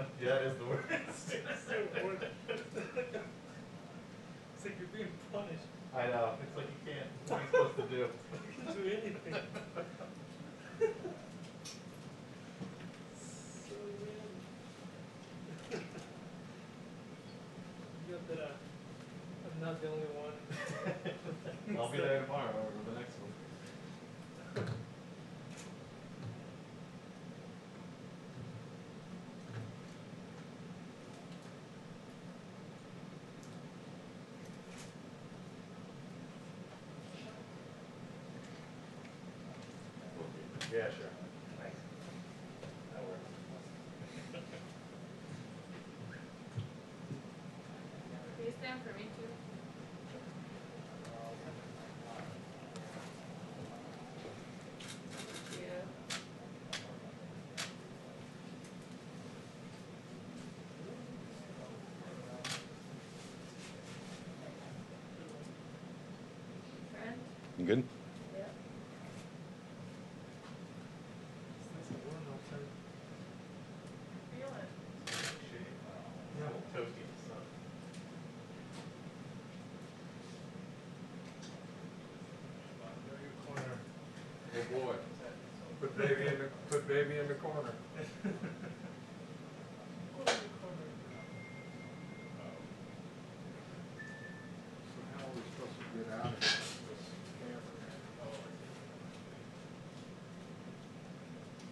one. Yeah, it is the worst. It's so worth it. It's like you're being punished. I know. It's like you can't. What are you supposed to do? You can do anything. So weird. You got that I'm not the only one. I'll be there tomorrow or the next one. Yeah, sure. Thanks. That works. Can you stand for me too? Yeah. Friend? You good? Yeah. It's warm outside. Feel it. Shitty. Yeah, a little toasty in the sun. Your corner. Oh boy. Put baby in the corner. So how are we supposed to get out of this camper? Well,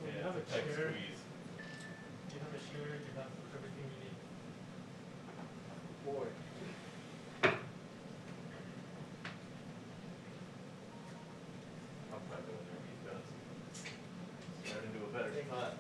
you Yeah, have a it's tight chair. squeeze. You have a chair. You have everything you need. Boy. I'll try to go in there and get done. Starting to do a better spot.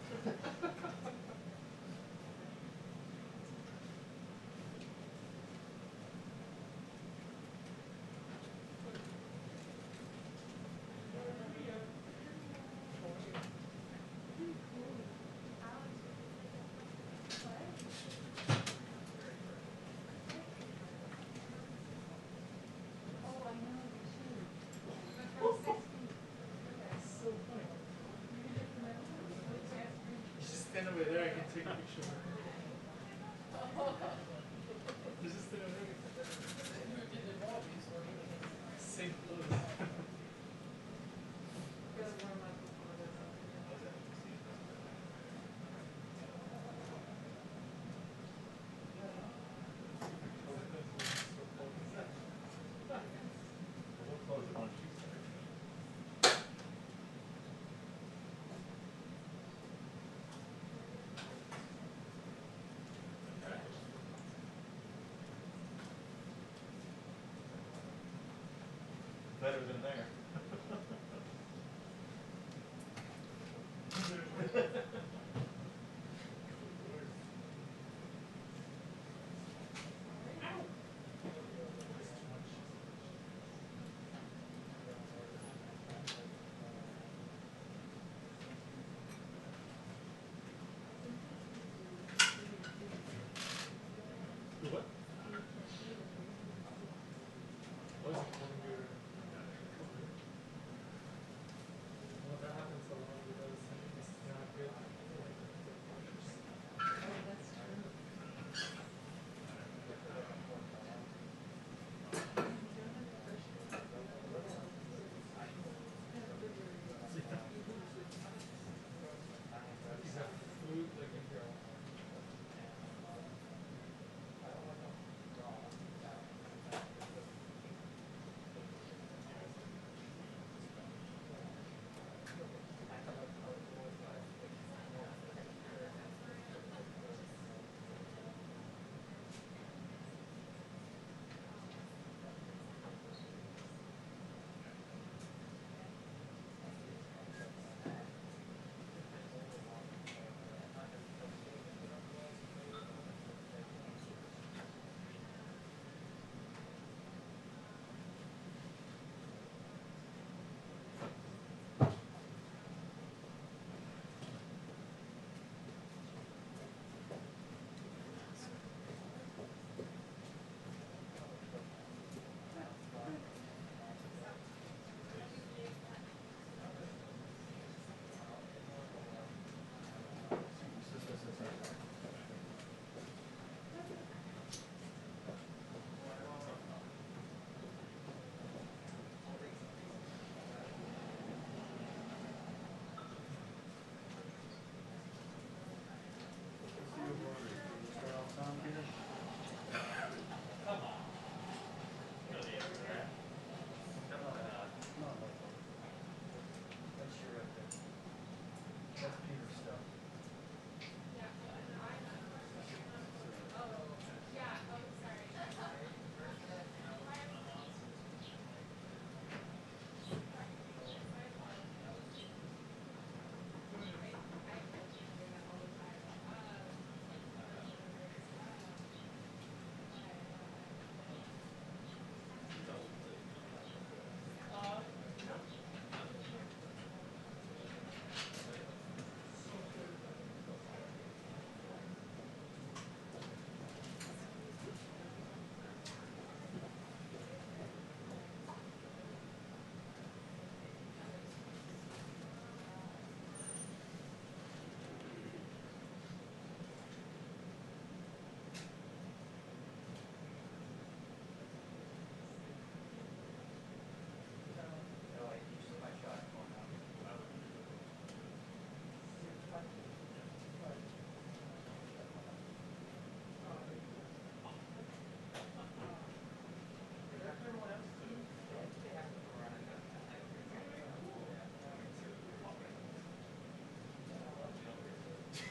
So funny. You just stand over there. I can take a picture. You just stand over there. Same clothes. Gotta warm up before this. We'll close it on Tuesday. Better than there. What? What is it calling your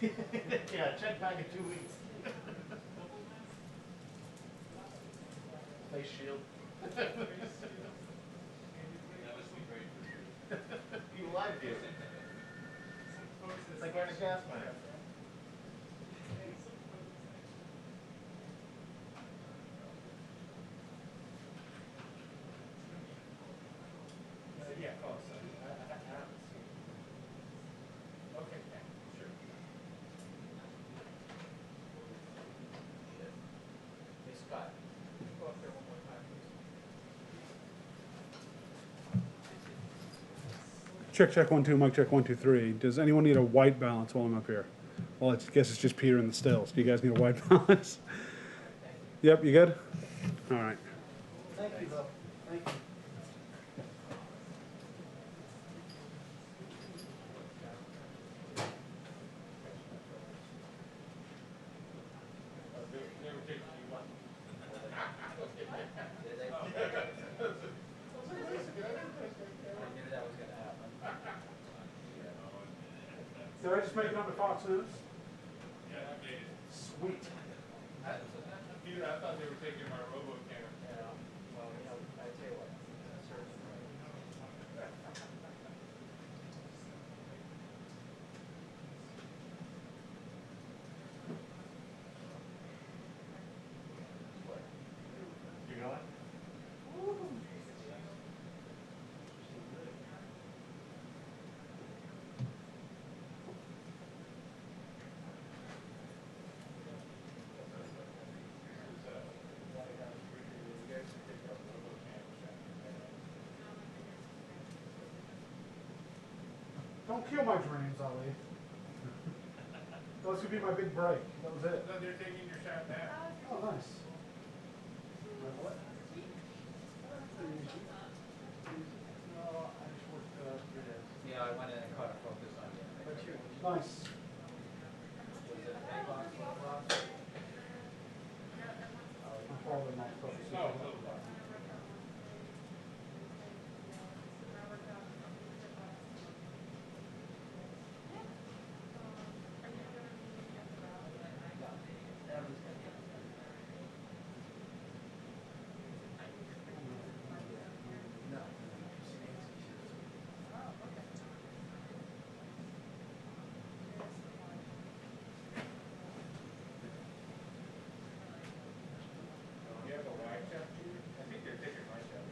Yeah, check back in 2 weeks. Face shield. That must be great for you. You lied to you. It's like wearing a gas mask. Yeah, close. I haven't seen it. Okay, yeah, sure. Hey, Scott, can you go up there one more time, please? Check, check, 1, 2, mic check, 1, 2, 3. Does anyone need a white balance while I'm up here? Well, I guess it's just Peter and the stills. Do you guys need a white balance? Yep, you good? All right. Thank you, Bill. Thank you. Did I just make it on the Fox News? Yeah, I made it. Sweet. Peter, I thought they were taking my robo camera. Yeah, well, you know, I tell you what, search You going? Don't kill my dreams, Ali. That was gonna be my big break. That was it. No, they're taking your shot now. Oh, nice. Yeah, I went in and caught a focus on you. But you, Nice. was it a big box, little box? I'm probably not focused. No, little box. You have a wide shot, Peter? I think they're taking my shot.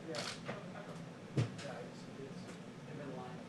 Yeah. Yeah, it's in line.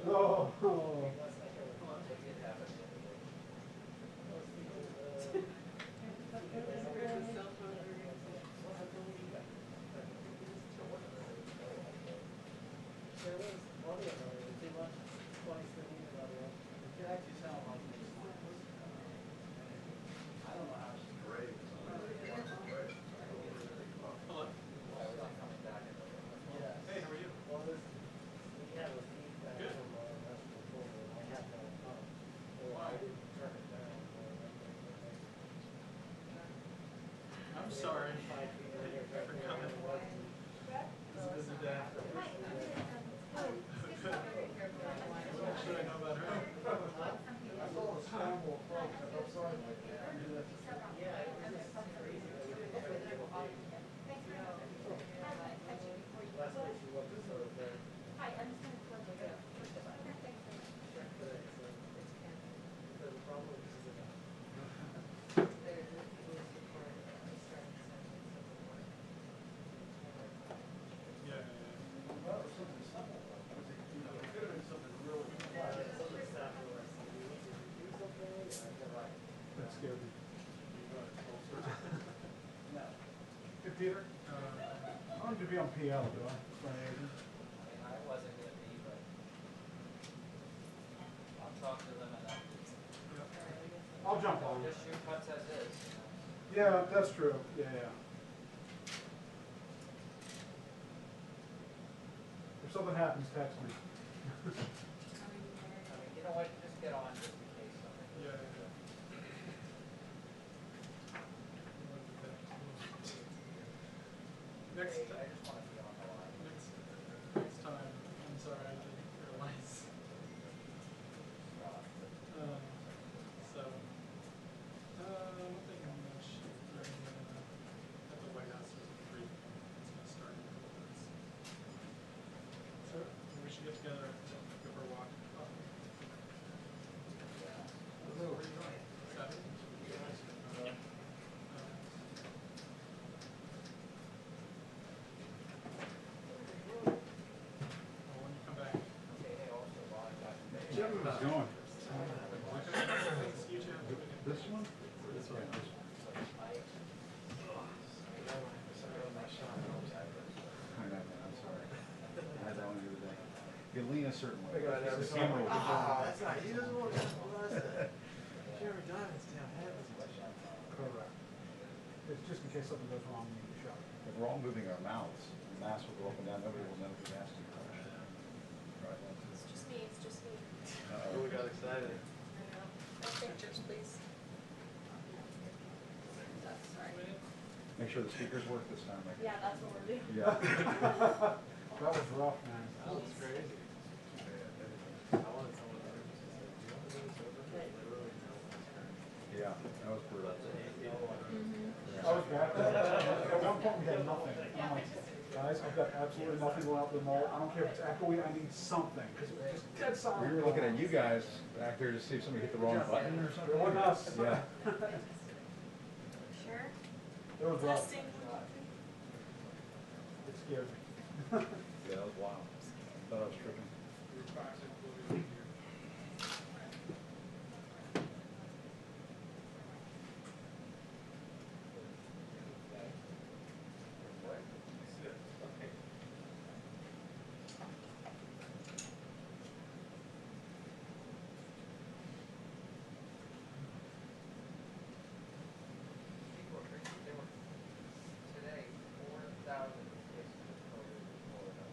Oh. Hey, how are you? I'm sorry for coming. It's a busy day. Peter? I don't need to be on PL, do I? For any agent? I mean, I wasn't gonna be, but I'll talk to them and then I'll jump on. just shoot cuts as is, you know? Yeah, that's true. Yeah, yeah. If something happens, text me. I mean, you know what, just get on just in case something. Yeah. Next, Hey, I just wanna be on the line. next time, I'm sorry, I didn't realize. So, I'm thinking much during at the White House is brief. It's gonna start in a couple minutes. So, we should get together, go for a walk. Saturday? When you come back. Okay, hey, also, while I got you. How's it going? You two have a good weekend. This one? This one. I know, man, I'm sorry. I had that one the other day. You lean a certain way. That's The camera will get not, he doesn't want to blast that. Jeremy Diamond's down heaven. Correct. It's just in case something goes wrong in the shop. If we're all moving our mouths, the mask will go up and down, nobody will know if you're asking. Right. It's just me, it's just me. Oh, we got excited. I know. No pictures, please. That's sorry. Make sure the speakers work this time, like. Yeah, that's what we're doing. Yeah. That was rough, man. That was crazy. I wanted someone to just say, do you want to do this over? Literally, no one's heard. Yeah, that was brutal. I was back there. At one point, we had nothing. I'm like, guys, I've got absolutely nothing going out the mall. I don't care if it's echoey, I need something. Because it was just dead silent. We were looking at you guys back there to see if somebody hit the wrong button or something. It wasn't us. Yeah. Sure? It was rough. Testing. It scared me. Yeah, that was wild. Thought I was tripping. There were, today, 4,000 cases of COVID in Florida.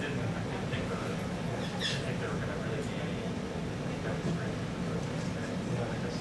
didn't think there were gonna really be any demonstrations. I guess.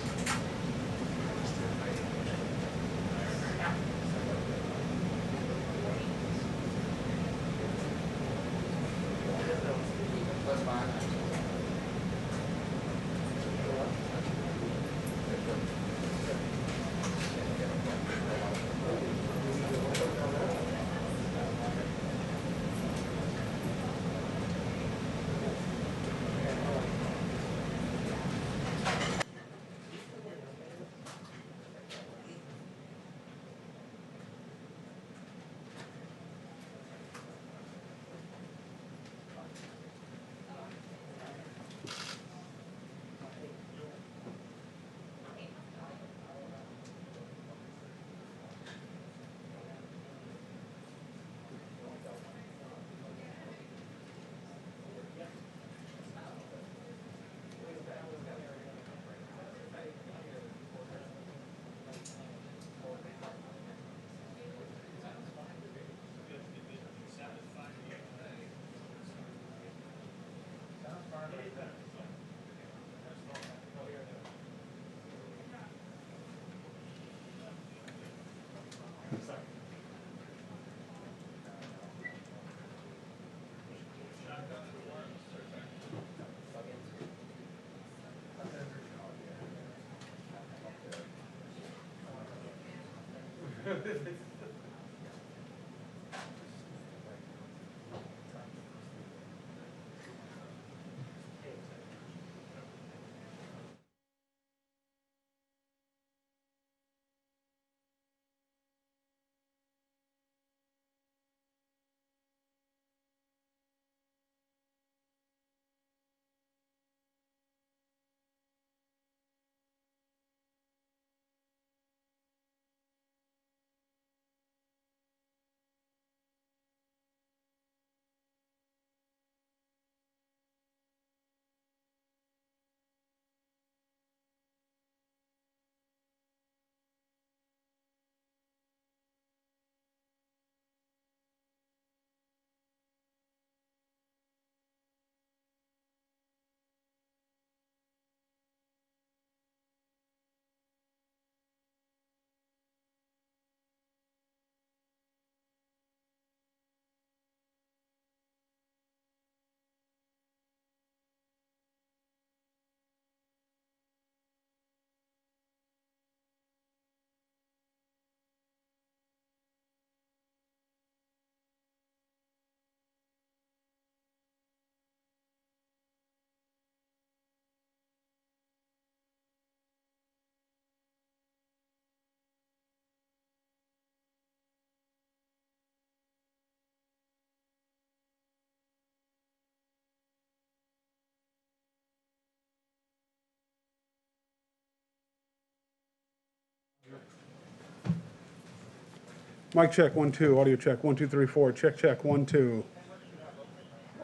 Mic check, 1, 2, audio check, 1, 2, 3, 4, check, check, 1, 2.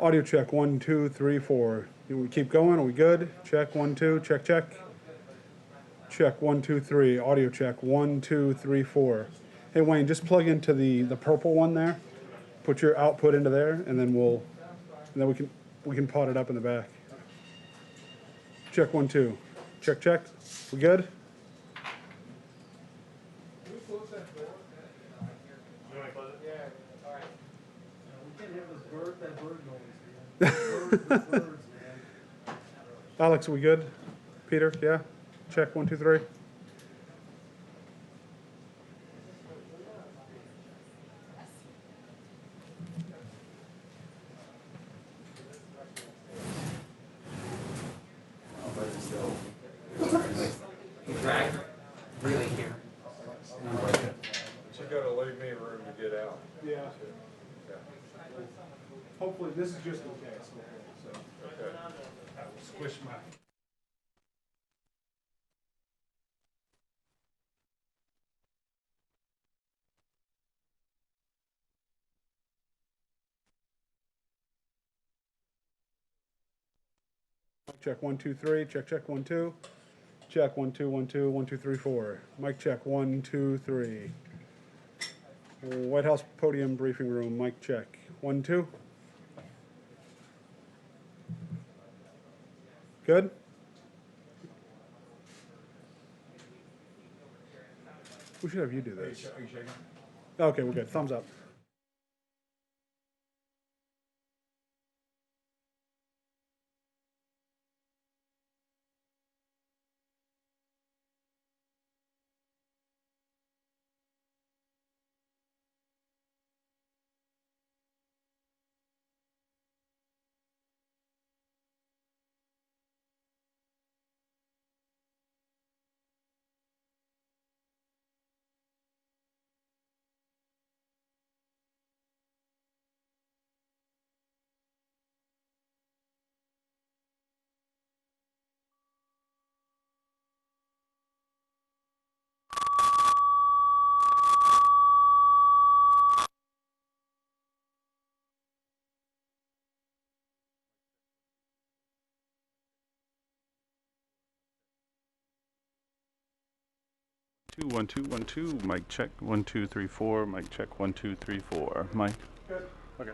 Audio check, 1, 2, 3, 4. We keep going, are we good? Check, 1, 2, check, check. Check, 1, 2, 3, audio check, 1, 2, 3, 4. Hey Wayne, just plug into the purple one there. Put your output into there, and then we can pot it up in the back. Check, 1, 2. Check, check. We good? Can we close that door? You want to close it? Yeah, all right. We can't have that bird noise, man. Birds, man. Alex, are we good? Peter, yeah? Check, 1, 2, 3. Really here. But you gotta leave me room to get out. Yeah. Yeah. Hopefully, this is just in case. So. Okay. I will squish my. Check, 1, 2, 3. Check, check, 1, 2. Check, 1, 2, 1, 2, 1, 2, 3, 4. Mic check, 1, 2, 3. White House podium briefing room. Mic check, 1, 2. Good? We should have you do this. Are you shaking? Okay, we're good. Thumbs up. Two, 1 2 1 2. Mic check 1 2 3 4. Mic check 1 2 3 4. Mic. Good. Okay.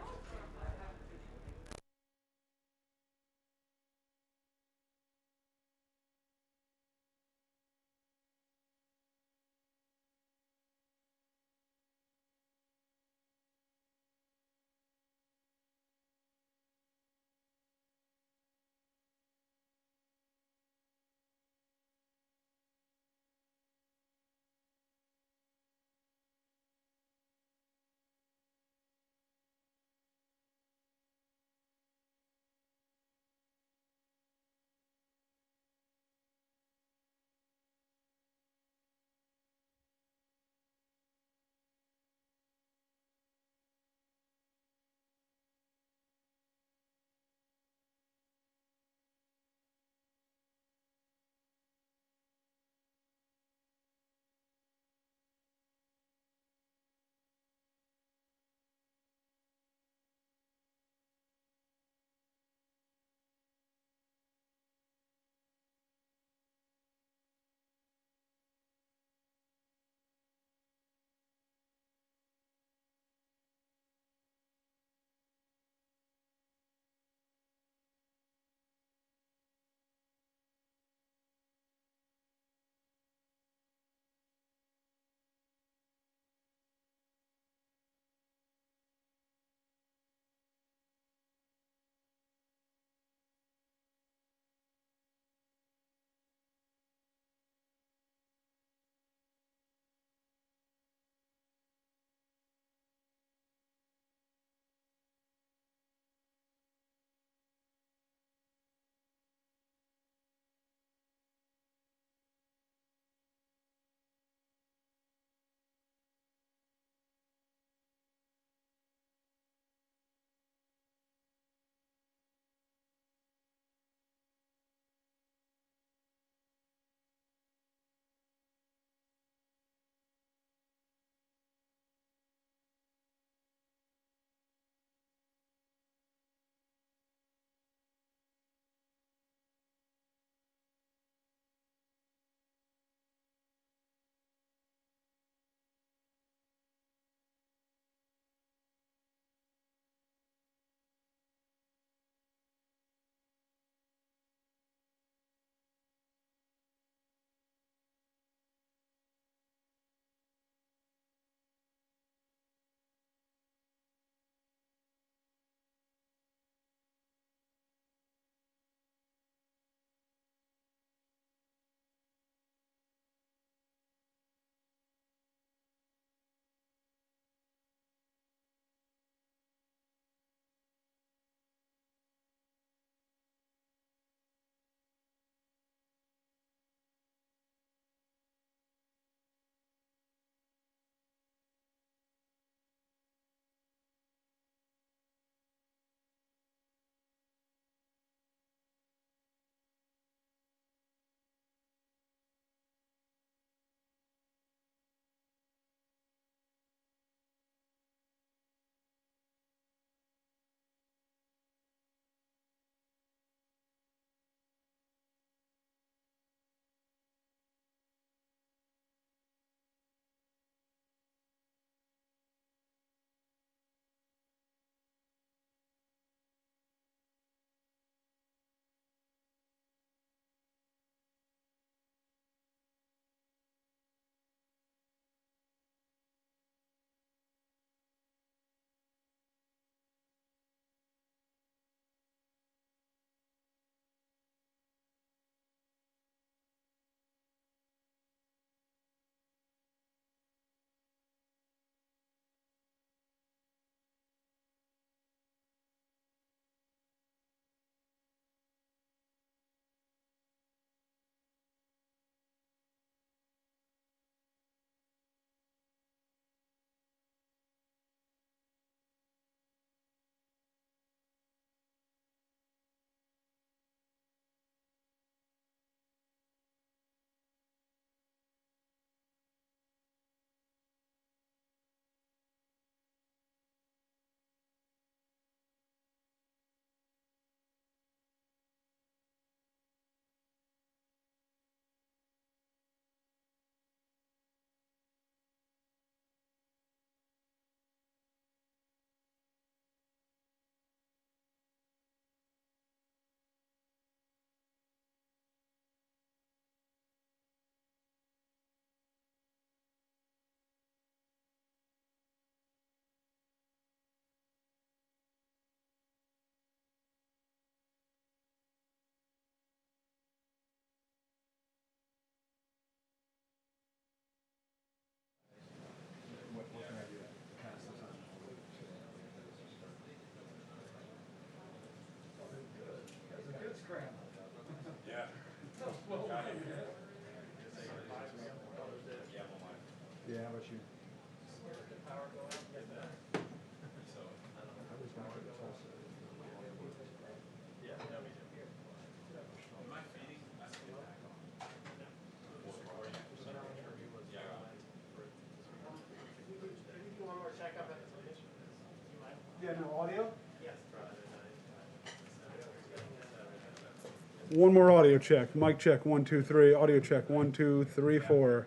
One more audio check. Mic check, 1, 2, 3. Audio check, 1, 2, 3, 4.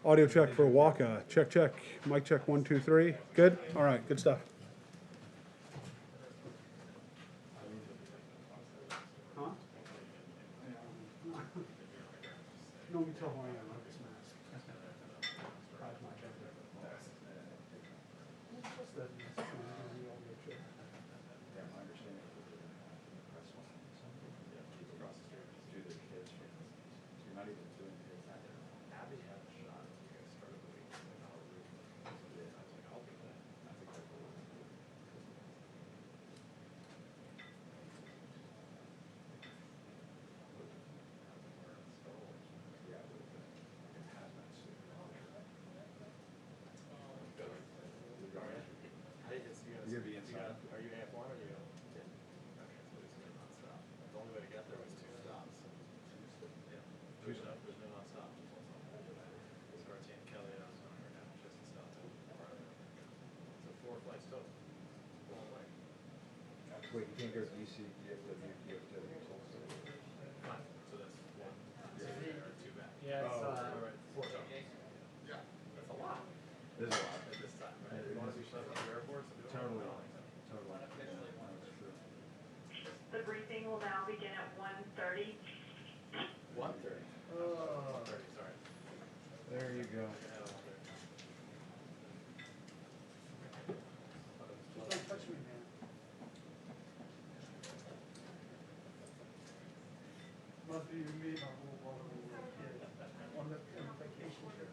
Audio check for Waka. Check, check. Mic check, 1, 2, 3. Good? All right, good stuff. Huh? No, you tell who I am. I have this mask. Hide my head. What's that? Yeah, my understanding is that they're gonna have to press one. Keep across the street, do their kids. So you're not even doing kids that. Abby had a shot. You guys started the week. Like, oh, really? I was like, I'll do that. That's exactly what it's doing. Yeah, with the hazmat suit. Hey, it's you guys. You're gonna be inside? Are you AF1 or you? Yeah. Okay, so it's gonna non-stop. The only way to get there was 2 stops. Yeah. There's no non-stop. So our team, Kelly, I was on her now. She has to stop at part of it. So 4 flights total. Long way. Wait, you can't go to DC, you have to Tulsa. Fine. So that's 1, 2, or 2 back. Yeah, it's, All right, 4 total. Yeah. That's a lot. There's a lot. At this time, right? You want to be shut down the airports and do it? Totally. No. Totally. That's true. The briefing will now begin at 1:30. 1:30. 1:30, sorry. There you go. I had a 1:30. Don't touch me, man. Must be me, my little brother, when we were kids. On the vacation trip.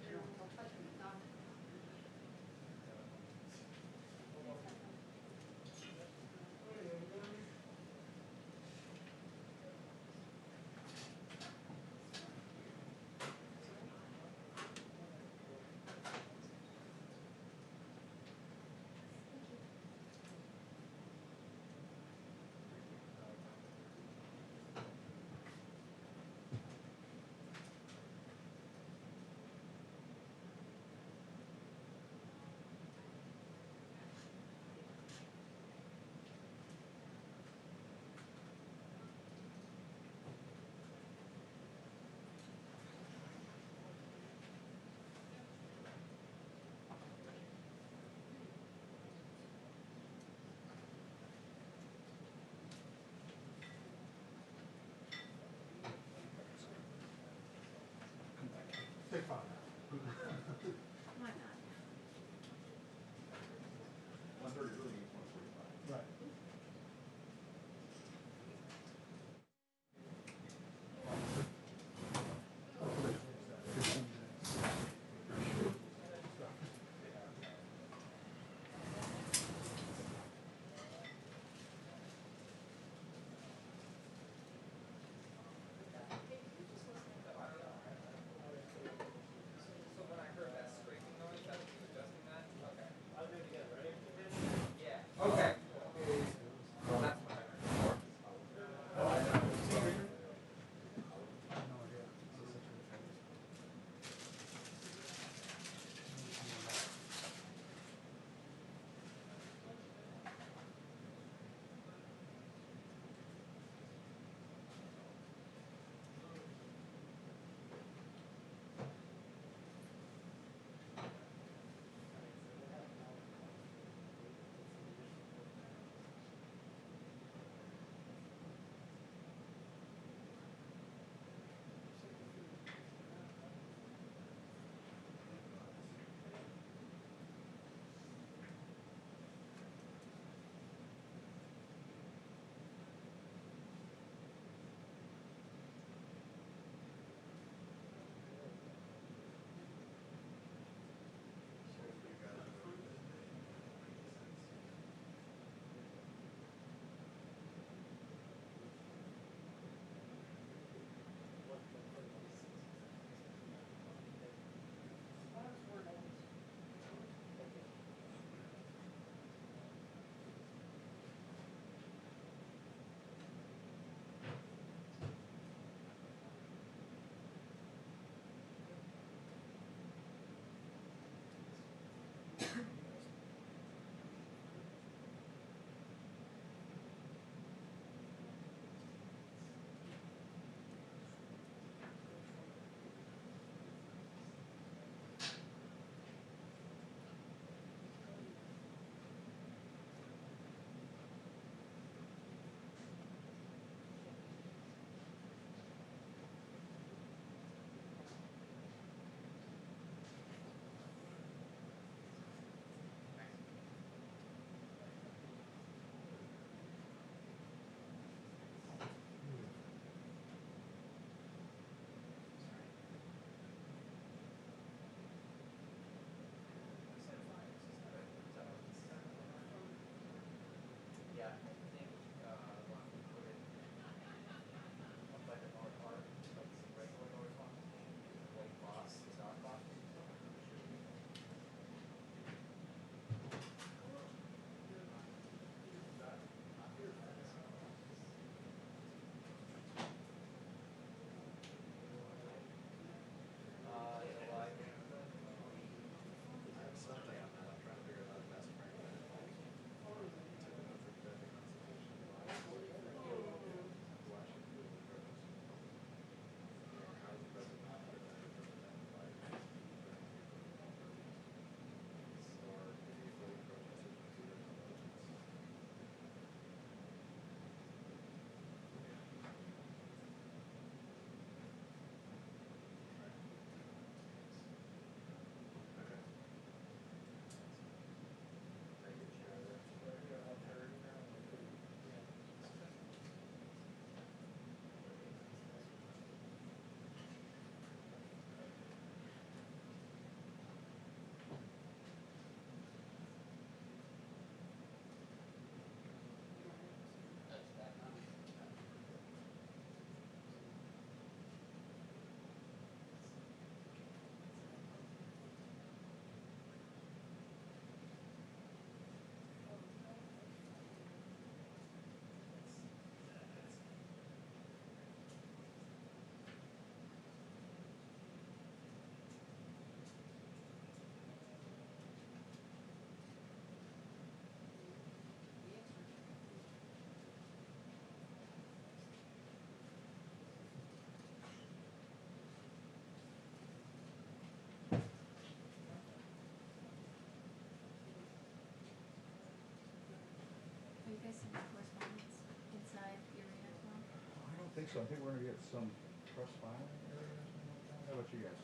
think so. I think we're gonna get some trust filing area or something like that. How about you guys?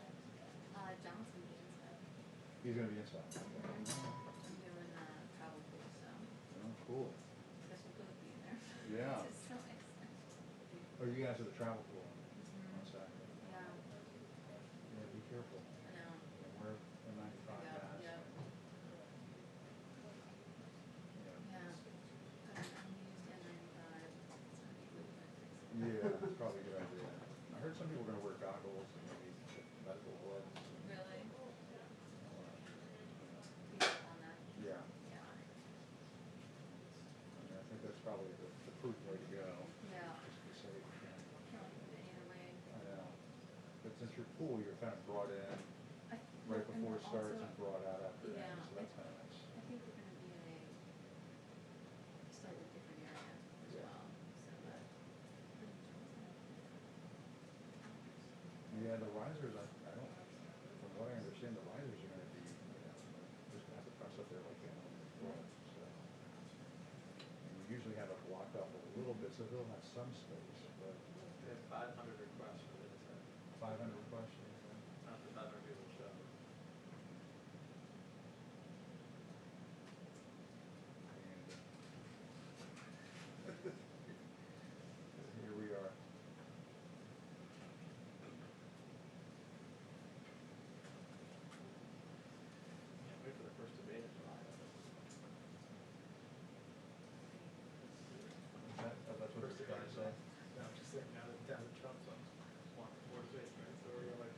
Johnson being inside. He's gonna be inside. Okay. I'm doing, travel pool, so Oh, cool. guess we'll both be in there. Yeah. It's so exciting. Oh, you guys are the travel pool on Mhm. Saturday. Yeah, Yeah, be careful. I know. And wear a 95 Yeah, mask. yeah. Yeah. Yeah. I'm used N95. It's gonna be really good. Yeah, that's probably a good idea. I heard some people are gonna wear goggles and maybe medical gloves. Really? Uh, Be up on that. Yeah. Yeah. I mean, I think that's probably the prudent way to go. Yeah. Just be safe. Yeah. Can't do it either way. I know. But since you're pool, you're kind of brought in right And before it starts also- and brought out after that, Yeah, so that's kind of nice. I think we're gonna be in a slightly different area as Yeah. well, so that. Yeah, the risers, I don't, from what I understand, the risers are gonna be, just gonna have to press up there like they normally would, so. And you usually have it blocked off a little bit, so they'll have some space, but They have 500 requests for this, 500 questions. not the 500 people show. Here we are. Can't wait for the first debate in July. That's what First the guy debate in said. July. No, I'm just saying now that Trump's on, wanting more debates, right? So we're gonna like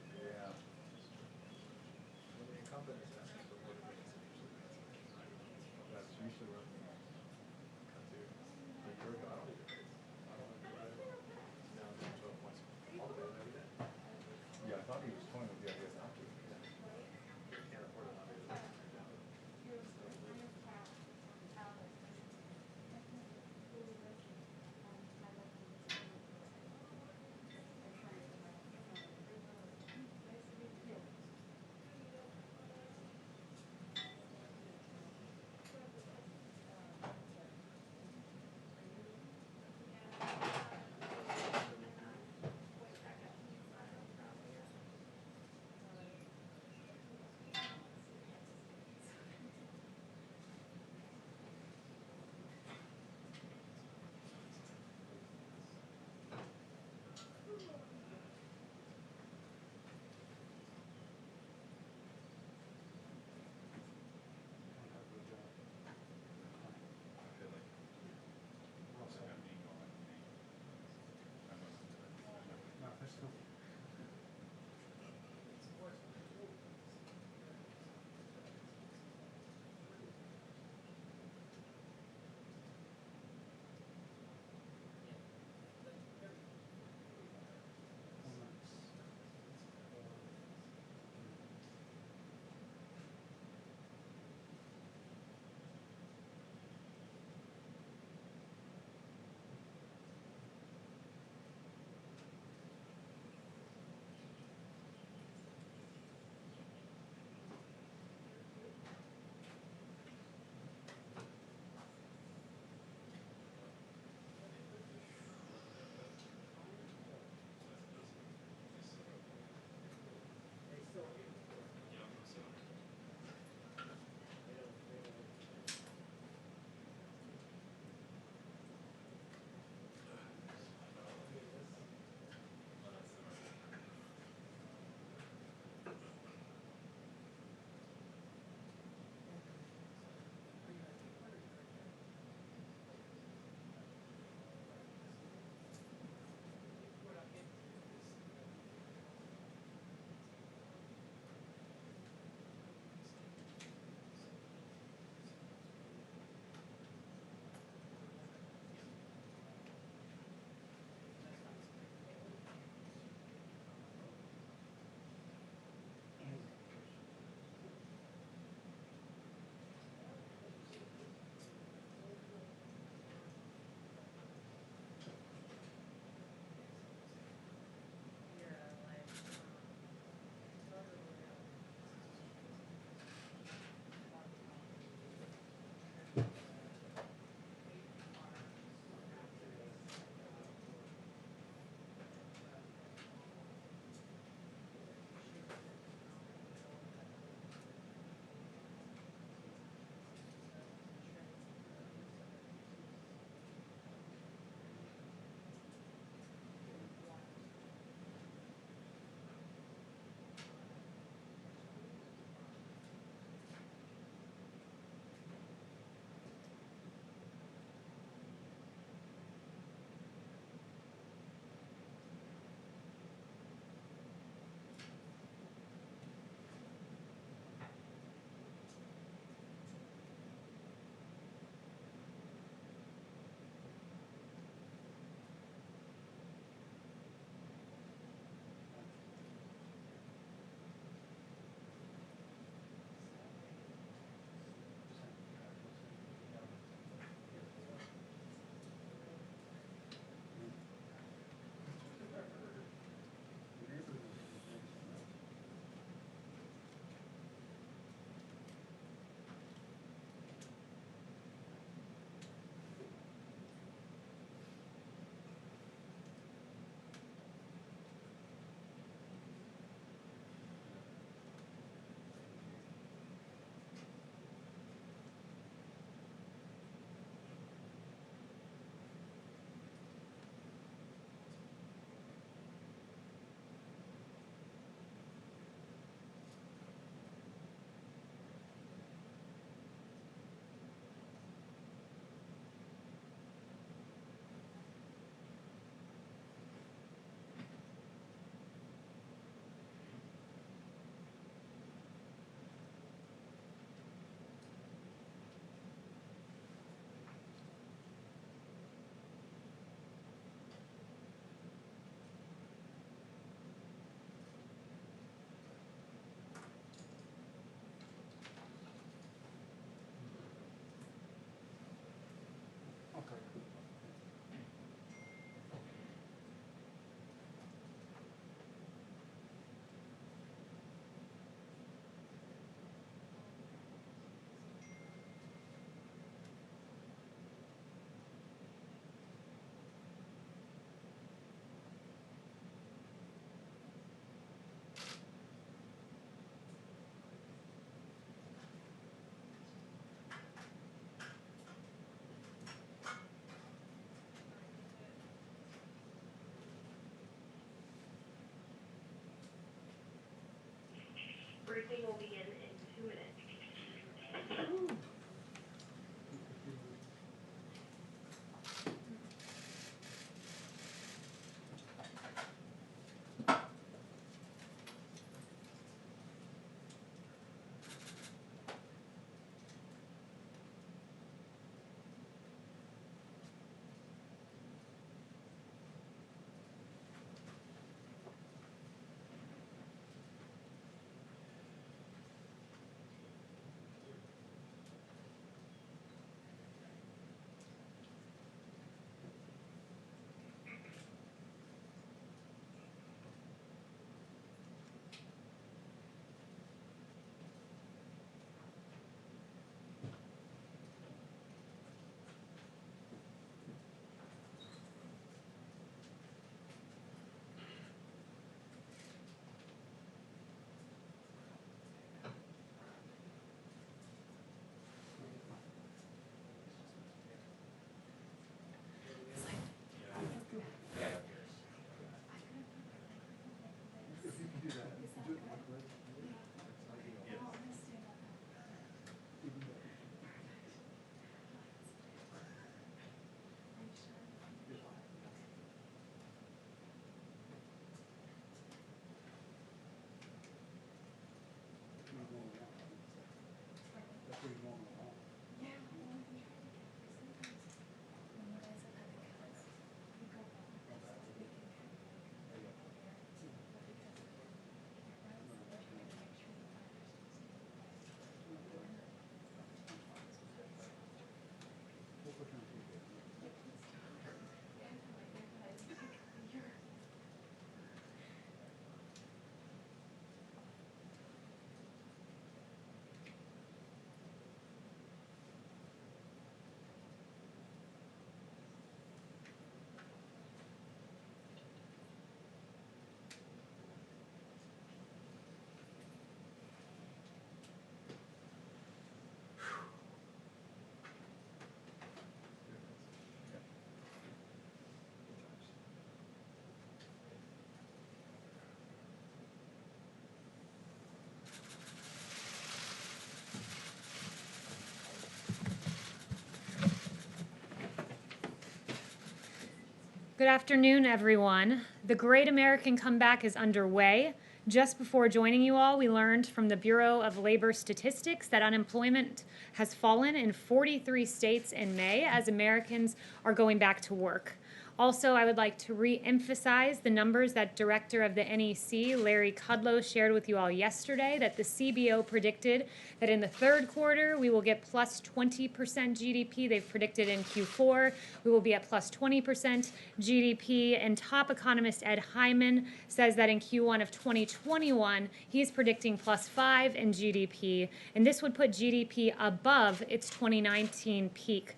Good afternoon, everyone. The Great American Comeback is underway. Just before joining you all, we learned from the Bureau of Labor Statistics that unemployment has fallen in 43 states in May as Americans are going back to work. Also, I would like to re-emphasize the numbers that Director of the NEC, Larry Kudlow, shared with you all yesterday, that the CBO predicted that in the third quarter we will get plus 20% GDP. They've predicted in Q4 we will be at plus 20% GDP. And top economist Ed Hyman says that in Q1 of 2021, he's predicting plus 5 in GDP. And this would put GDP above its 2019 peak.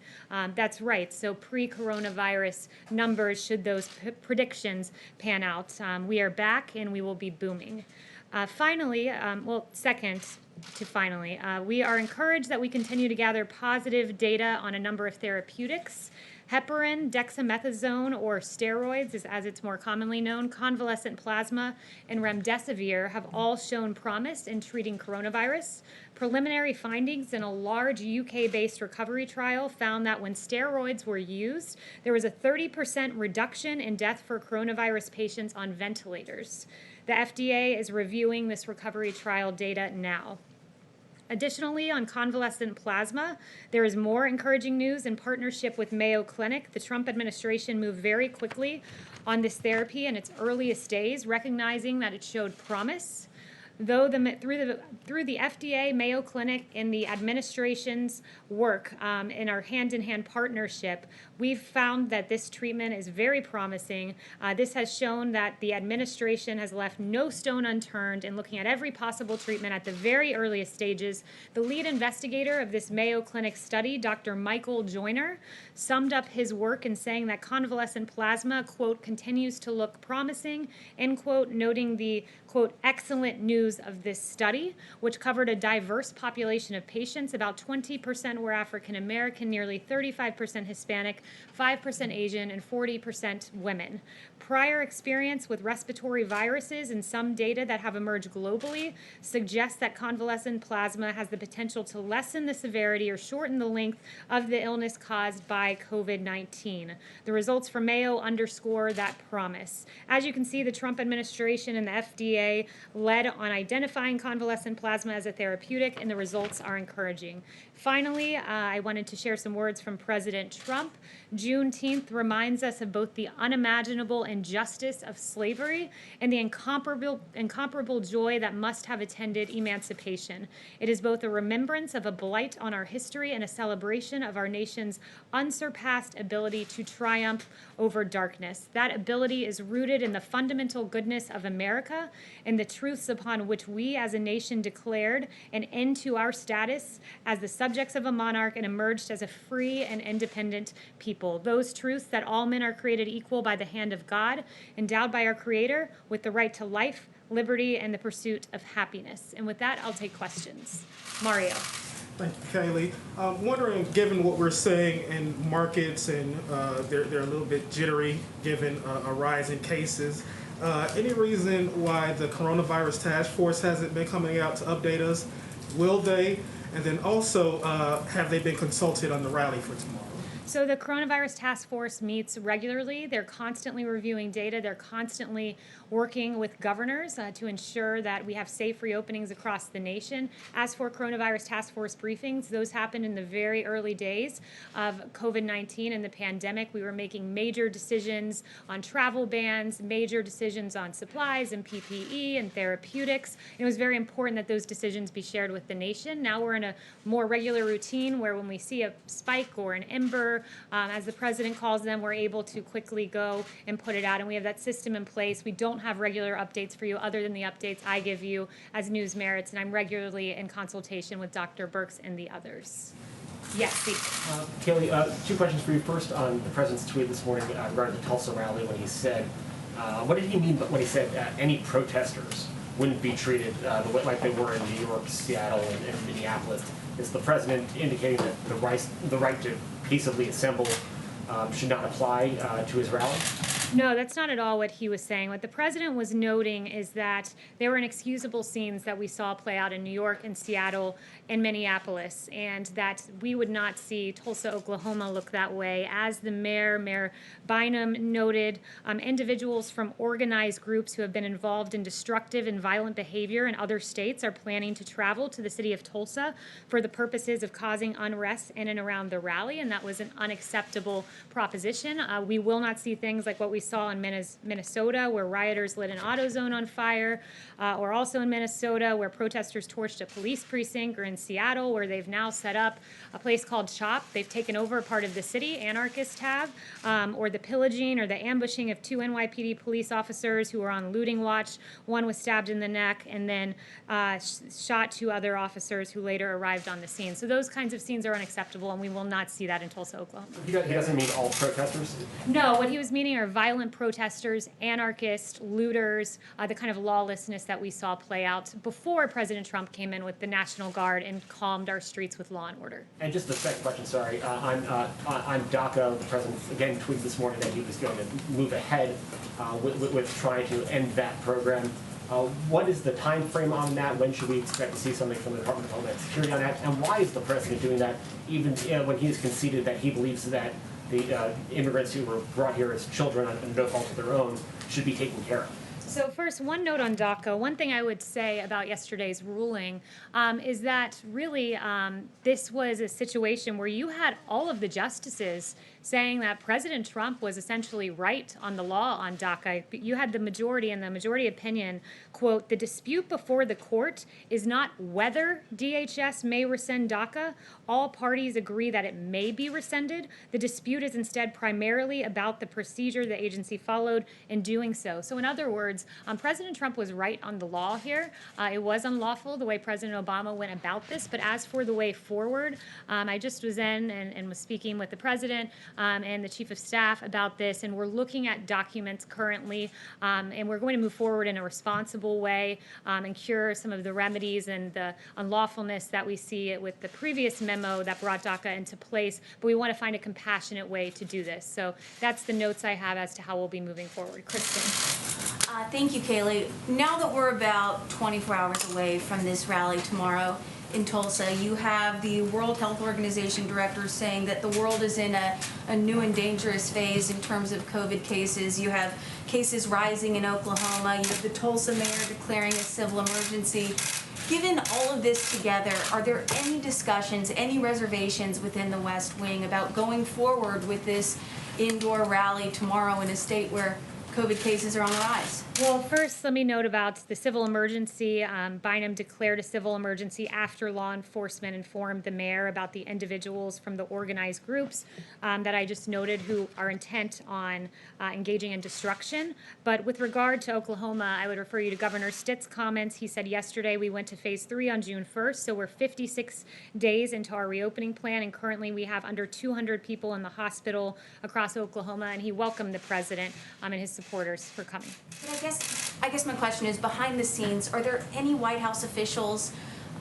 That's right, so pre-coronavirus numbers should those predictions pan out. We are back and we will be booming. Finally, we are encouraged that we continue to gather positive data on a number of therapeutics. Heparin, dexamethasone, or steroids, as it's more commonly known, convalescent plasma, and remdesivir have all shown promise in treating coronavirus. Preliminary findings in a large UK-based recovery trial found that when steroids were used, there was a 30% reduction in death for coronavirus patients on ventilators. The FDA is reviewing this recovery trial data now. Additionally, on convalescent plasma, there is more encouraging news in partnership with Mayo Clinic. The Trump administration moved very quickly on this therapy in its earliest days, recognizing that it showed promise. Though through the FDA, Mayo Clinic, and the administration's work in our hand-in-hand partnership, we've found that this treatment is very promising. This has shown that the administration has left no stone unturned in looking at every possible treatment at the very earliest stages. The lead investigator of this Mayo Clinic study, Dr. Michael Joyner, summed up his work in saying that convalescent plasma, quote, continues to look promising, end quote, noting the, quote, excellent news of this study, which covered a diverse population of patients. About 20% were African American, nearly 35% Hispanic, 5% Asian, and 40% women. Prior experience with respiratory viruses and some data that have emerged globally suggests that convalescent plasma has the potential to lessen the severity or shorten the length of the illness caused by COVID-19. The results from Mayo underscore that promise. As you can see, the Trump administration and the FDA led on identifying convalescent plasma as a therapeutic, and the results are encouraging. Finally, I wanted to share some words from President Trump. Juneteenth reminds us of both the unimaginable injustice of slavery and the incomparable joy that must have attended emancipation. It is both a remembrance of a blight on our history and a celebration of our nation's unsurpassed ability to triumph over darkness. That ability is rooted in the fundamental goodness of America and the truths upon which we as a nation declared an end to our status as the subjects of a monarch and emerged as a free and independent people. Those truths that all men are created equal by the hand of God, endowed by our Creator with the right to life, liberty, and the pursuit of happiness. And with that, I'll take questions. Mario. Thank you, Kayleigh. I'm wondering, given what we're seeing in markets and they're a little bit jittery given a rise in cases, any reason why the coronavirus task force hasn't been coming out to update us? Will they? And then also, have they been consulted on the rally for tomorrow? So the coronavirus task force meets regularly. They're constantly reviewing data. They're constantly working with governors to ensure that we have safe reopenings across the nation. As for coronavirus task force briefings, those happened in the very early days of COVID-19 and the pandemic. We were making major decisions on travel bans, major decisions on supplies and PPE and therapeutics. And it was very important that those decisions be shared with the nation. Now we're in a more regular routine where when we see a spike or an ember, as the president calls them, we're able to quickly go and put it out. And we have that system in place. We don't have regular updates for you other than the updates I give you as news merits, and I'm regularly in consultation with Dr. Birx and the others. Yes, Steve. Kayleigh, two questions for you. First, on the president's tweet this morning regarding the Tulsa rally, when he said, what did he mean when he said any protesters wouldn't be treated like they were in New York, Seattle, and Minneapolis? Is the president indicating that the right to peaceably assemble should not apply to his rally? No, that's not at all what he was saying. What the president was noting is that there were inexcusable scenes that we saw play out in New York and Seattle and Minneapolis, and that we would not see Tulsa, Oklahoma look that way. As the Mayor Bynum noted, individuals from organized groups who have been involved in destructive and violent behavior in other states are planning to travel to the city of Tulsa for the purposes of causing unrest in and around the rally, and that was an unacceptable proposition. We will not see things like what we saw in Minnesota, where rioters lit an AutoZone on fire, or also in Minnesota, where protesters torched a police precinct, or in Seattle, where they've now set up a place called Shop. They've taken over a part of the city, anarchists have, or the pillaging or the ambushing of 2 NYPD police officers who were on looting watch. One was stabbed in the neck and then shot 2 other officers who later arrived on the scene. So those kinds of scenes are unacceptable, and we will not see that in Tulsa, Oklahoma. He doesn't mean all protesters? No, what he was meaning are violent protesters, anarchists, looters, the kind of lawlessness that we saw play out before President Trump came in with the National Guard and calmed our streets with law and order. And just the second question, sorry, on DACA, the president again tweeted this morning that he was going to move ahead with trying to end that program. What is the time frame on that? When should we expect to see something from the Department of Homeland Security on that? And why is the president doing that, even when he has conceded that he believes that the immigrants who were brought here as children on no fault of their own should be taken care of? So first, one note on DACA. One thing I would say about yesterday's ruling is that really this was a situation where you had all of the justices saying that President Trump was essentially right on the law on DACA. You had the majority, and the majority opinion, quote, "The dispute before the court is not whether DHS may rescind DACA. All parties agree that it may be rescinded. The dispute is instead primarily about the procedure the agency followed in doing so." So in other words, President Trump was right on the law here. It was unlawful the way President Obama went about this, but as for the way forward, I just was in and was speaking with the president and the chief of staff about this, and we're looking at documents currently, and we're going to move forward in a responsible way and cure some of the remedies and the unlawfulness that we see with the previous memo that brought DACA into place, but we want to find a compassionate way to do this. So that's the notes I have as to how we'll be moving forward. Kristen. Thank you, Kayleigh. Now that we're about 24 hours away from this rally tomorrow in Tulsa, you have the World Health Organization director saying that the world is in a new and dangerous phase in terms of COVID cases. You have cases rising in Oklahoma. You have the Tulsa mayor declaring a civil emergency. Given all of this together, are there any discussions, any reservations within the West Wing about going forward with this indoor rally tomorrow in a state where COVID cases are on the rise? Well, first, let me note about the civil emergency. Bynum declared a civil emergency after law enforcement informed the mayor about the individuals from the organized groups that I just noted who are intent on engaging in destruction. But with regard to Oklahoma, I would refer you to Governor Stitt's comments. He said yesterday we went to phase 3 on June 1st, so we're 56 days into our reopening plan, and currently we have under 200 people in the hospital across Oklahoma, and he welcomed the president and his supporters for coming. But I guess my question is, behind the scenes, are there any White House officials,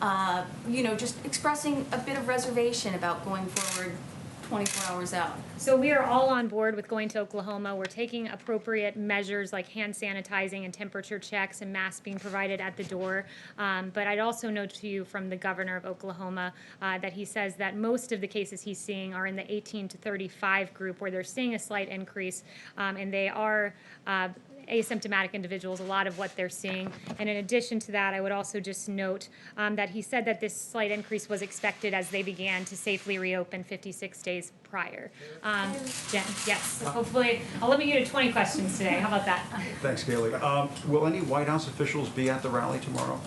just expressing a bit of reservation about going forward 24 hours out? So we are all on board with going to Oklahoma. We're taking appropriate measures like hand sanitizing and temperature checks and masks being provided at the door. But I'd also note to you from the governor of Oklahoma that he says that most of the cases he's seeing are in the 18 to 35 group, where they're seeing a slight increase, and they are asymptomatic individuals, a lot of what they're seeing. And in addition to that, I would also just note that he said that this slight increase was expected as they began to safely reopen 56 days prior. Jen, yes, so hopefully I'll limit you to 20 questions today. How about that? Thanks, Kayleigh. Will any White House officials be at the rally tomorrow?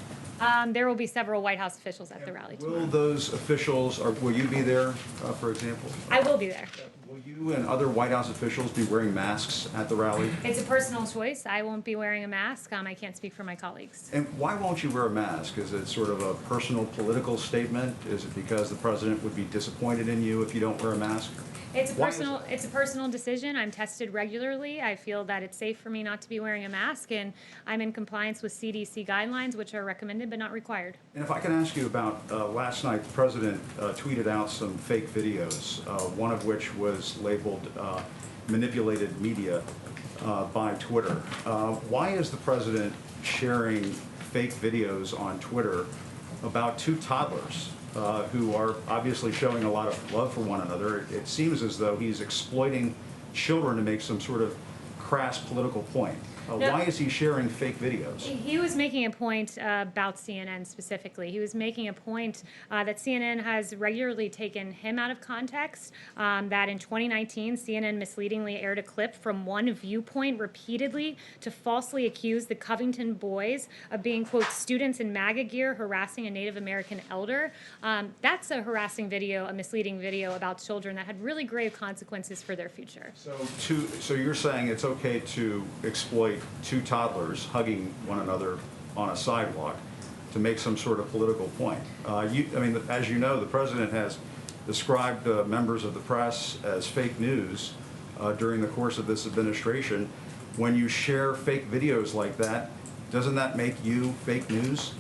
There will be several White House officials at the rally tomorrow. Will those officials, or will you be there, for example? I will be there. Will you and other White House officials be wearing masks at the rally? It's a personal choice. I won't be wearing a mask. I can't speak for my colleagues. And why won't you wear a mask? Is it sort of a personal political statement? Is it because the president would be disappointed in you if you don't wear a mask? It's a personal decision. I'm tested regularly. I feel that it's safe for me not to be wearing a mask, and I'm in compliance with CDC guidelines, which are recommended but not required. And if I can ask you about last night, the president tweeted out some fake videos, one of which was labeled manipulated media by Twitter. Why is the president sharing fake videos on Twitter about two toddlers who are obviously showing a lot of love for one another? It seems as though he's exploiting children to make some sort of crass political point. Why is he sharing fake videos? He was making a point about CNN specifically. He was making a point that CNN has regularly taken him out of context, that in 2019, CNN misleadingly aired a clip from one viewpoint repeatedly to falsely accuse the Covington boys of being, quote, students in MAGA gear harassing a Native American elder. That's a harassing video, a misleading video about children that had really grave consequences for their future. So you're saying it's okay to exploit two toddlers hugging one another on a sidewalk to make some sort of political point. I mean, as you know, the president has described members of the press as fake news during the course of this administration. When you share fake videos like that, doesn't that make you fake news?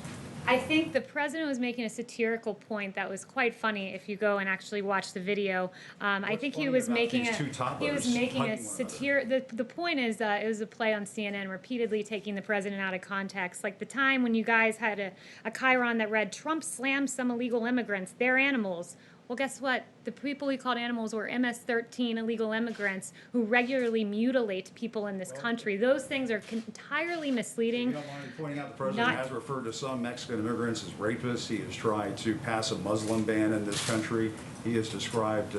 I think the president was making a satirical point that was quite funny if you go and actually watch the video. I think he was making a satire. The point is it was a play on CNN repeatedly taking the president out of context. Like the time when you guys had a chyron that read, "Trump slammed some illegal immigrants, they're animals." Well, guess what? The people we called animals were MS-13 illegal immigrants who regularly mutilate people in this country. Those things are entirely misleading. You don't mind pointing out the president has referred to some Mexican immigrants as rapists. He has tried to pass a Muslim ban in this country. He has described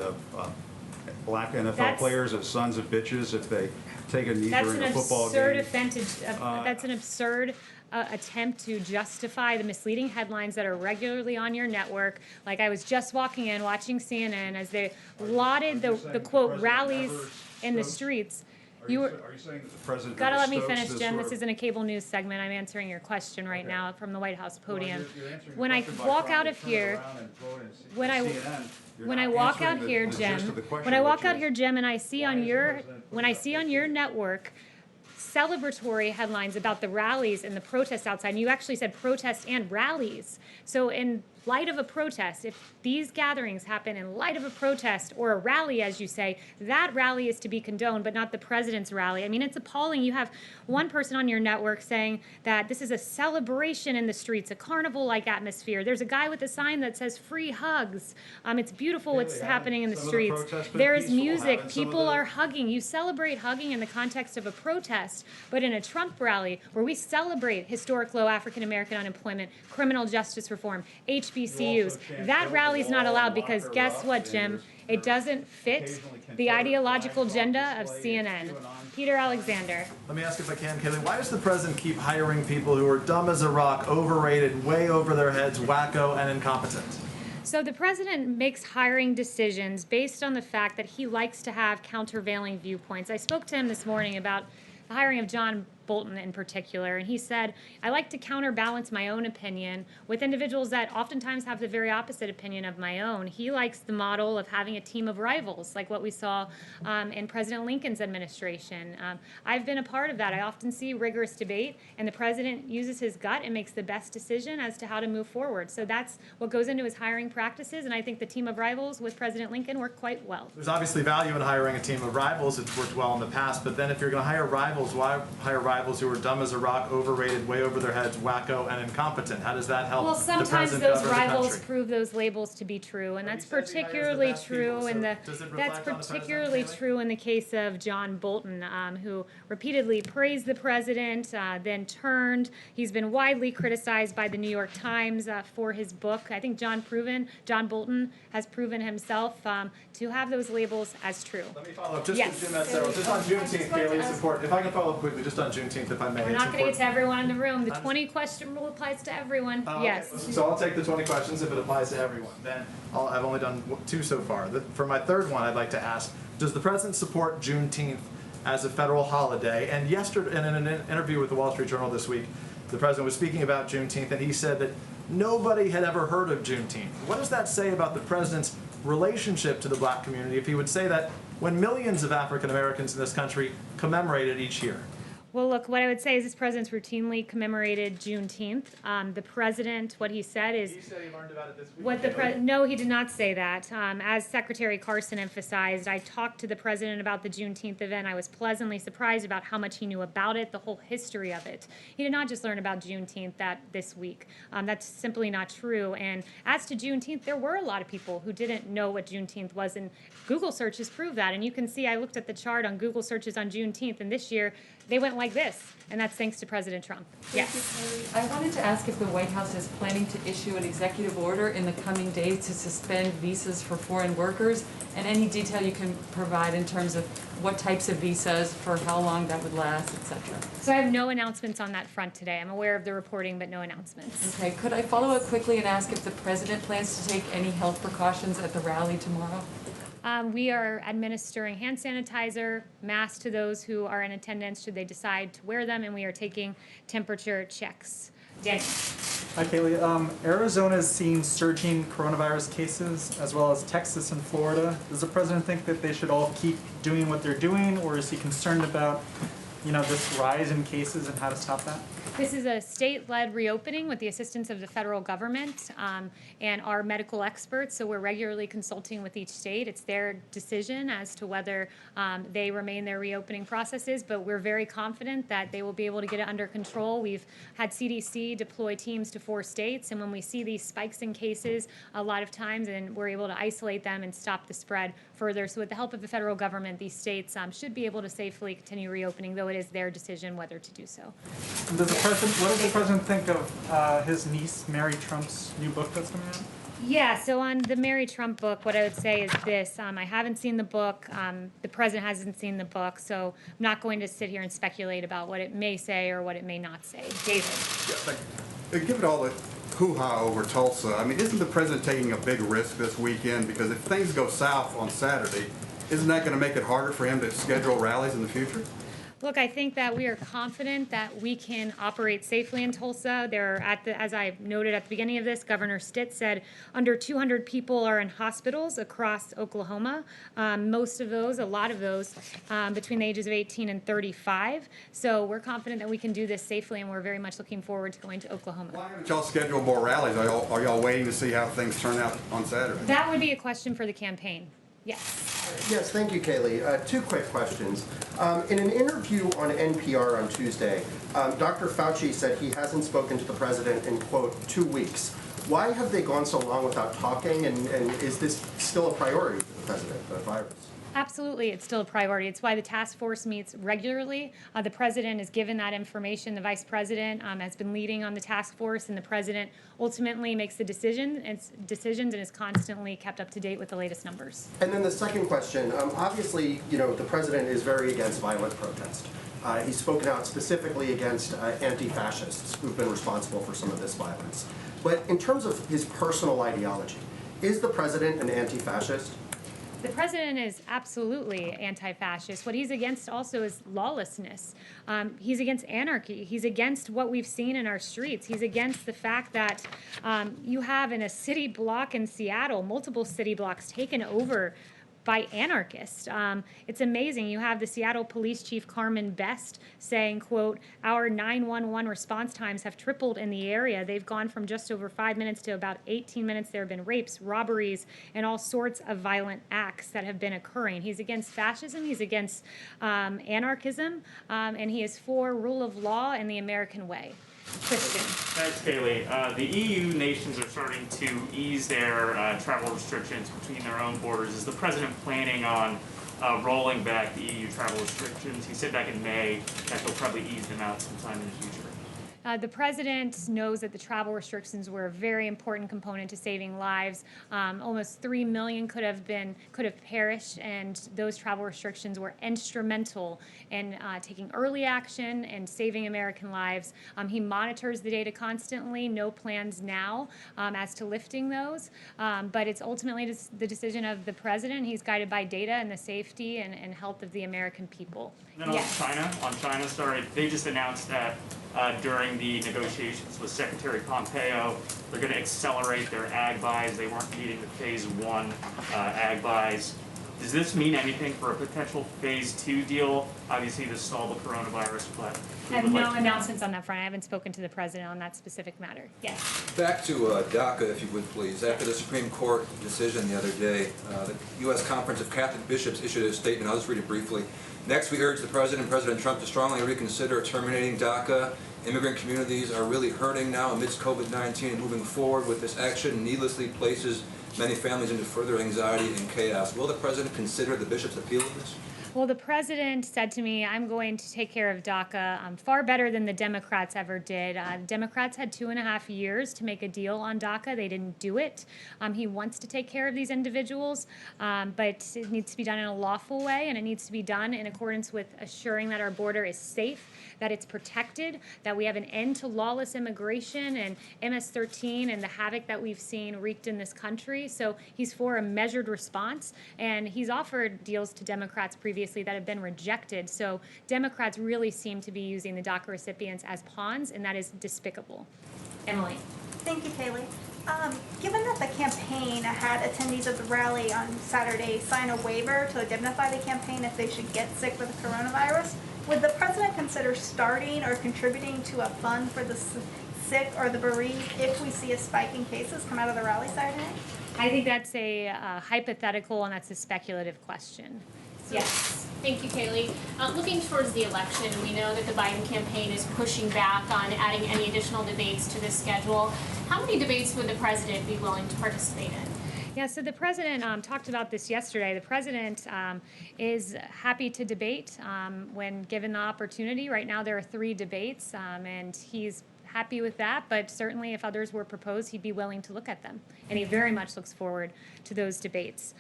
black NFL players as sons of bitches if they take a knee during a football game. That's an absurd attempt to justify the misleading headlines that are regularly on your network. Like I was just walking in, watching CNN as they lauded the quote rallies in the streets. Are you saying that the president gotta let me finish, Jim. This isn't a cable news segment. I'm answering your question right now from the White House podium. When I walk out of here, when I walk out here, Jim, and I see on your network celebratory headlines about the rallies and the protests outside, and you actually said protests and rallies. So in light of a protest, if these gatherings happen in light of a protest or a rally, as you say, that rally is to be condoned, but not the president's rally. I mean, it's appalling. You have one person on your network saying that this is a celebration in the streets, a carnival-like atmosphere. There's a guy with a sign that says free hugs. It's beautiful what's happening in the streets. There is music. People are hugging. You celebrate hugging in the context of a protest, but in a Trump rally where we celebrate historic low African-American unemployment, criminal justice reform, HBCUs, that rally is not allowed because guess what, Jim? It doesn't fit the ideological agenda of CNN. Peter Alexander. Let me ask if I can, Kayleigh, why does the president keep hiring people who are dumb as a rock, overrated, way over their heads, wacko, and incompetent? So the president makes hiring decisions based on the fact that he likes to have countervailing viewpoints. I spoke to him this morning about the hiring of John Bolton in particular, and he said, I like to counterbalance my own opinion with individuals that oftentimes have the very opposite opinion of my own. He likes the model of having a team of rivals, like what we saw in President Lincoln's administration. I've been a part of that. I often see rigorous debate, and the president uses his gut and makes the best decision as to how to move forward. So that's what goes into his hiring practices, and I think the team of rivals with President Lincoln worked quite well. There's obviously value in hiring a team of rivals. It's worked well in the past, but then if you're going to hire rivals, why hire rivals who are dumb as a rock, overrated, way over their heads, wacko, and incompetent? How does that help? Well, sometimes those rivals prove those labels to be true, and that's particularly true in the true in the case of John Bolton, who repeatedly praised the president, then turned. He's been widely criticized by the New York Times for his book. I think John Bolton has proven himself to have those labels as true. Let me follow up. Just on Juneteenth, Kayleigh, it's important. If I can follow up quickly, just on Juneteenth, if I may. We're not going to get to everyone in the room. The 20-question rule applies to everyone. Yes. Okay. So I'll take the 20 questions if it applies to everyone. Then I've only done 2 so far. For my third one, I'd like to ask, does the president support Juneteenth as a federal holiday? And yesterday, in an interview with the Wall Street Journal this week, the president was speaking about Juneteenth, and he said that nobody had ever heard of Juneteenth. What does that say about the president's relationship to the black community if he would say that when millions of African Americans in this country commemorate it each year? Well, look, what I would say is this president's routinely commemorated Juneteenth. The president, what he said is... You said he learned about it this week. What the no, he did not say that. As Secretary Carson emphasized, I talked to the president about the Juneteenth event. I was pleasantly surprised about how much he knew about it, the whole history of it. He did not just learn about Juneteenth this week. That's simply not true. And as to Juneteenth, there were a lot of people who didn't know what Juneteenth was, and Google searches prove that. And you can see, I looked at the chart on Google searches on Juneteenth, and this year they went like this, and that's thanks to President Trump. Yes. I wanted to ask if the White House is planning to issue an executive order in the coming days to suspend visas for foreign workers, and any detail you can provide in terms of what types of visas, for how long that would last, etc. So I have no announcements on that front today. I'm aware of the reporting, but no announcements. Okay, could I follow up quickly and ask if the president plans to take any health precautions at the rally tomorrow? We are administering hand sanitizer, masks to those who are in attendance should they decide to wear them, and we are taking temperature checks. Daniel. Hi, Kayleigh. Arizona's seen surging coronavirus cases, as well as Texas and Florida. Does the president think that they should all keep doing what they're doing, or is he concerned about, this rise in cases and how to stop that? This is a state-led reopening with the assistance of the federal government and our medical experts, so we're regularly consulting with each state. It's their decision as to whether they remain their reopening processes, but we're very confident that they will be able to get it under control. We've had CDC deploy teams to 4 states, and when we see these spikes in cases, a lot of times, and we're able to isolate them and stop the spread further. So with the help of the federal government, these states should be able to safely continue reopening, though it is their decision whether to do so. What does the president think of his niece, Mary Trump's new book that's coming out? Yeah, so on the Mary Trump book, what I would say is this. I haven't seen the book. The president hasn't seen the book, so I'm not going to sit here and speculate about what it may say or what it may not say. David. Yeah, given all the hoo-ha over Tulsa, isn't the president taking a big risk this weekend? Because if things go south on Saturday, isn't that going to make it harder for him to schedule rallies in the future? Look, I think that we are confident that we can operate safely in Tulsa. As I noted at the beginning of this, Governor Stitt said under 200 people are in hospitals across Oklahoma. Most of those, a lot of those, between the ages of 18 and 35. So we're confident that we can do this safely, and we're very much looking forward to going to Oklahoma. Why haven't y'all scheduled more rallies? Are y'all waiting to see how things turn out on Saturday? That would be a question for the campaign. Yes. Yes, thank you, Kayleigh. 2 quick questions. In an interview on NPR on Tuesday, Dr. Fauci said he hasn't spoken to the president in, quote, 2 weeks. Why have they gone so long without talking, and is this still a priority for the president, the virus? Absolutely, it's still a priority. It's why the task force meets regularly. The president is given that information. The vice president has been leading on the task force, and the president ultimately makes the decisions and is constantly kept up to date with the latest numbers. And then the second question, obviously, the president is very against violent protest. He's spoken out specifically against anti-fascists who've been responsible for some of this violence. But in terms of his personal ideology, is the president an anti-fascist? The president is absolutely anti-fascist. What he's against also is lawlessness. He's against anarchy. He's against what we've seen in our streets. He's against the fact that you have in a city block in Seattle, multiple city blocks taken over by anarchists. It's amazing. You have the Seattle Police Chief Carmen Best saying, quote, our 911 response times have tripled in the area. They've gone from just over 5 minutes to about 18 minutes. There have been rapes, robberies, and all sorts of violent acts that have been occurring. He's against fascism. He's against anarchism. And he is for rule of law and the American way. Christian. Thanks, Kayleigh. The EU nations are starting to ease their travel restrictions between their own borders. Is the president planning on rolling back the EU travel restrictions? He said back in May that he'll probably ease them out sometime in the future. The president knows that the travel restrictions were a very important component to saving lives. Almost 3 million could have perished, and those travel restrictions were instrumental in taking early action and saving American lives. He monitors the data constantly. No plans now as to lifting those, but it's ultimately the decision of the president. He's guided by data and the safety and health of the American people. And then on China, they just announced that during the negotiations with Secretary Pompeo, they're going to accelerate their ag buys. They weren't meeting the phase 1 ag buys. Does this mean anything for a potential phase 2 deal? Obviously to solve the coronavirus, but I have no announcements on that front. I haven't spoken to the president on that specific matter. Yes. Back to DACA, if you would please. After the Supreme Court decision the other day, the U.S. Conference of Catholic Bishops issued a statement. I'll just read it briefly. Next, we urge the President, President Trump, to strongly reconsider terminating DACA. Immigrant communities are really hurting now amidst COVID-19, and moving forward with this action needlessly places many families into further anxiety and chaos. Will the President consider the Bishop's appeal in this? Well, the president said to me, I'm going to take care of DACA far better than the Democrats ever did. The Democrats had 2.5 years to make a deal on DACA. They didn't do it. He wants to take care of these individuals, but it needs to be done in a lawful way, and it needs to be done in accordance with assuring that our border is safe, that it's protected, that we have an end to lawless immigration and MS-13 and the havoc that we've seen wreaked in this country. So he's for a measured response, and he's offered deals to Democrats previously that have been rejected. So Democrats really seem to be using the DACA recipients as pawns, and that is despicable. Emily. Thank you, Kayleigh. Given that the campaign had attendees of the rally on Saturday sign a waiver to indemnify the campaign if they should get sick with the coronavirus, would the president consider starting or contributing to a fund for the sick or the bereaved if we see a spike in cases come out of the rally Saturday? I think that's a hypothetical, and that's a speculative question. Yes. Thank you, Kayleigh. Looking towards the election, we know that the Biden campaign is pushing back on adding any additional debates to this schedule. How many debates would the president be willing to participate in? Yeah, so the president talked about this yesterday. The president is happy to debate when given the opportunity. Right now there are 3 debates, and he's happy with that, but certainly if others were proposed, he'd be willing to look at them. And he very much looks forward to those debates.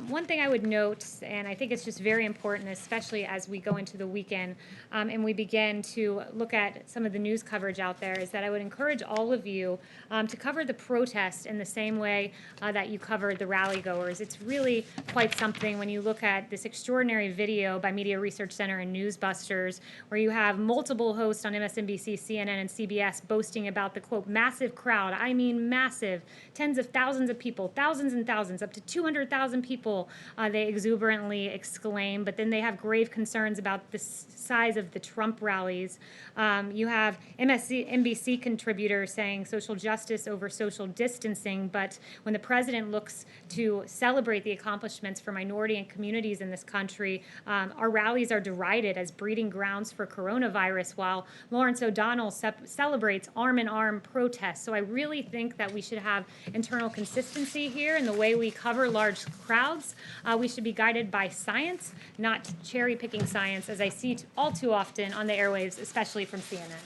One thing I would note, and I think it's just very important, especially as we go into the weekend and we begin to look at some of the news coverage out there, is that I would encourage all of you to cover the protest in the same way that you covered the rally goers. It's really quite something when you look at this extraordinary video by Media Research Center and Newsbusters, where you have multiple hosts on MSNBC, CNN, and CBS boasting about the, quote, massive crowd. I mean massive. Tens of thousands of people, thousands and thousands, up to 200,000 people, they exuberantly exclaim. But then they have grave concerns about the size of the Trump rallies. You have MSNBC contributors saying social justice over social distancing. But when the president looks to celebrate the accomplishments for minority and communities in this country, our rallies are derided as breeding grounds for coronavirus, while Lawrence O'Donnell celebrates arm-in-arm protests. So I really think that we should have internal consistency here in the way we cover large crowds. We should be guided by science, not cherry-picking science, as I see all too often on the airwaves, especially from CNN.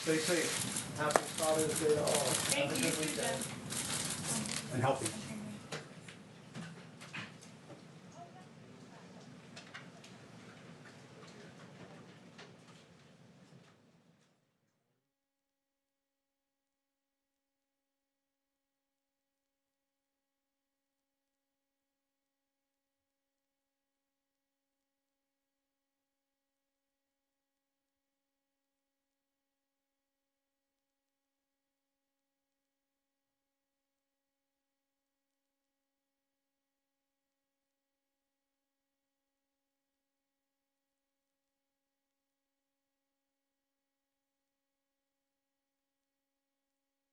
Stay safe. Happy Father's Day to all. Thank you, Susan. And healthy.